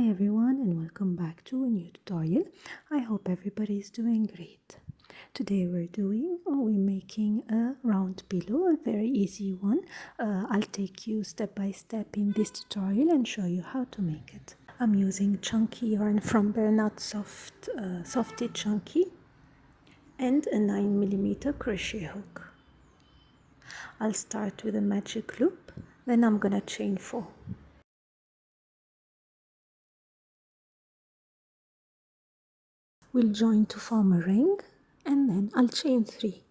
Hi everyone and welcome back to a new tutorial. I hope everybody is doing great. Today we're making a round pillow, a very easy one. I'll take you step by step in this tutorial and show you how to make it. I'm using chunky yarn from Bernat Softy Chunky and a 9mm crochet hook. I'll start with a magic loop, then I'm gonna chain 4. We'll join to form a ring and then I'll chain 3.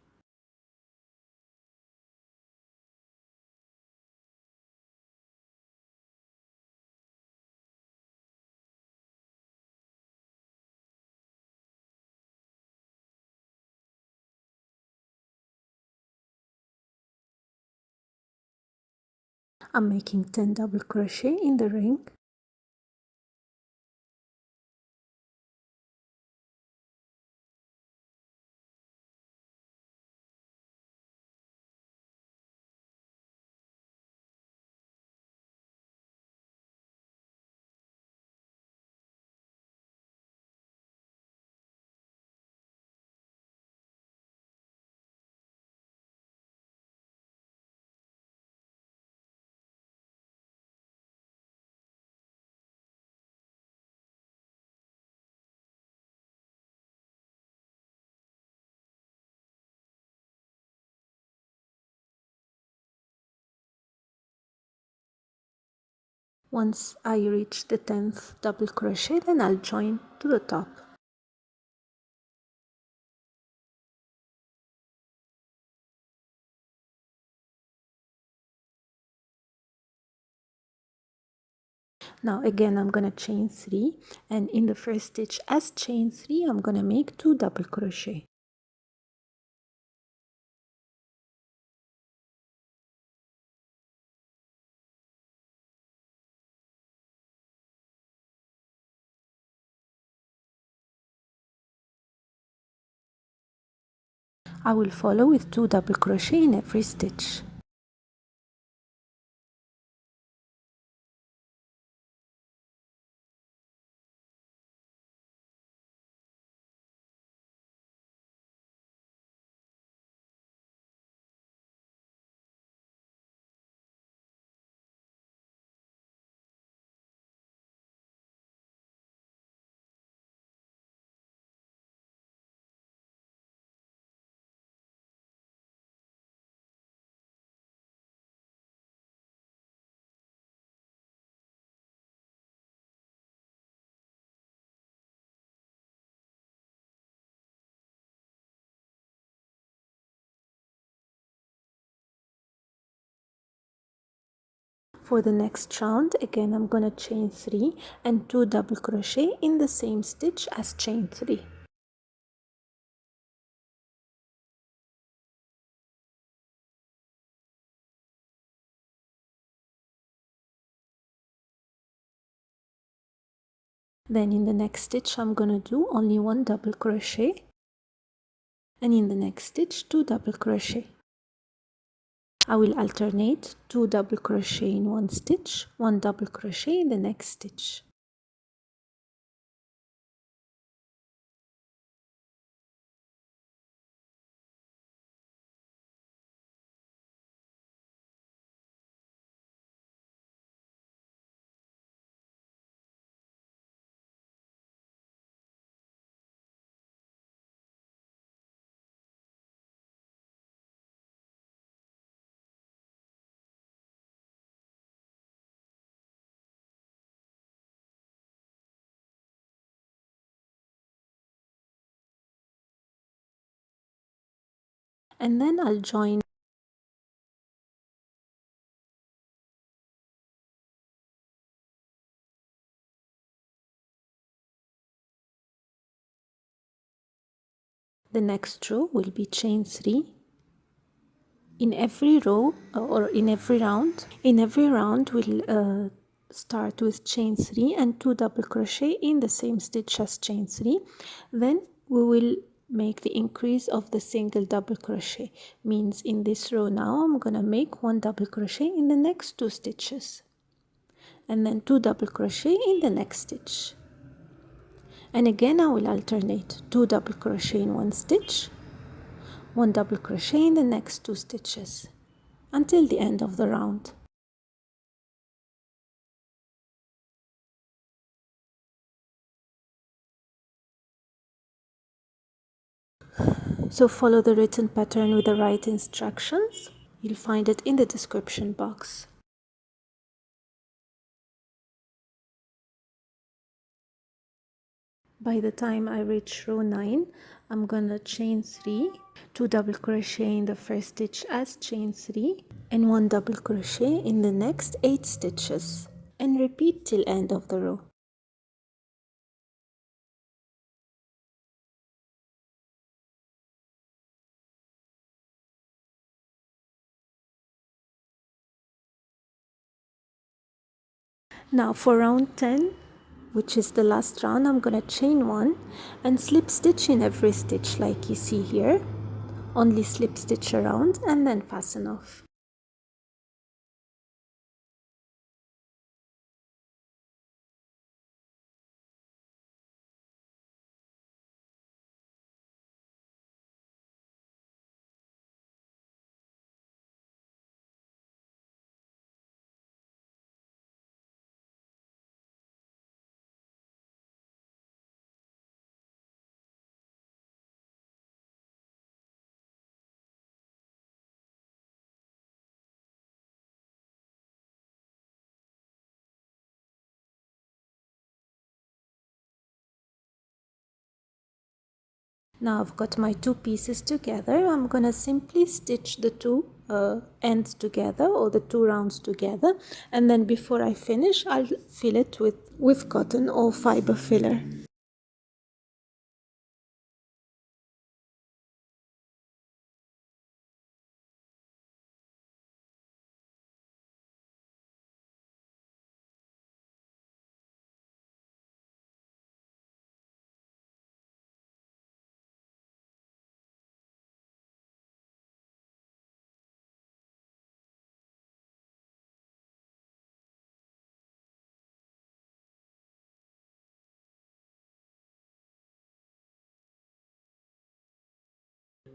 I'm making 10 double crochet in the ring. Once I reach the 10th double crochet, then I'll join to the top. Now again I'm gonna chain 3, and in the first stitch as chain 3 I'm gonna make 2 double crochet. I will follow with 2 double crochet in every stitch. For the next round, again I'm gonna chain 3 and 2 double crochet in the same stitch as chain 3. Then in the next stitch I'm gonna do only 1 double crochet, and in the next stitch 2 double crochet. I will alternate 2 double crochet in one stitch, 1 double crochet in the next stitch. And then I'll join the next row will be chain 3 in every row or in every round. In every round we'll start with chain 3 and 2 double crochet in the same stitch as chain 3. Then we will make the increase of the single double crochet. Means in this row now I'm gonna make 1 double crochet in the next 2 stitches. and then 2 double crochet in the next stitch. And again I will alternate 2 double crochet in one stitch, 1 double crochet in the next 2 stitches until the end of the round. So follow the written pattern with the right instructions. You'll find it in the description box. By the time I reach row 9, I'm gonna chain 3, 2 double crochet in the first stitch as chain 3, and 1 double crochet in the next 8 stitches, and repeat till end of the row. Now for round 10, which is the last round, I'm gonna chain 1 and slip stitch in every stitch like you see here. Only slip stitch around and then fasten off. Now I've got my 2 pieces together. I'm gonna simply stitch the 2 ends together, or the 2 rounds together, and then before I finish I'll fill it with cotton or fiber filler.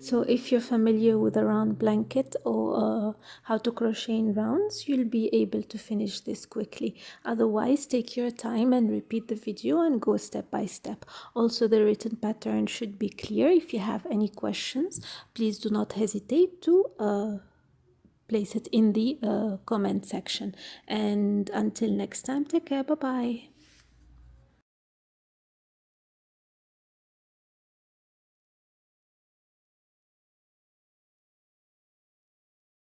So if you're familiar with a round blanket or how to crochet in rounds, you'll be able to finish this quickly. Otherwise, take your time and repeat the video and go step by step. Also, the written pattern should be clear. If you have any questions, please do not hesitate to place it in the comment section. And until next time, take care. Bye bye.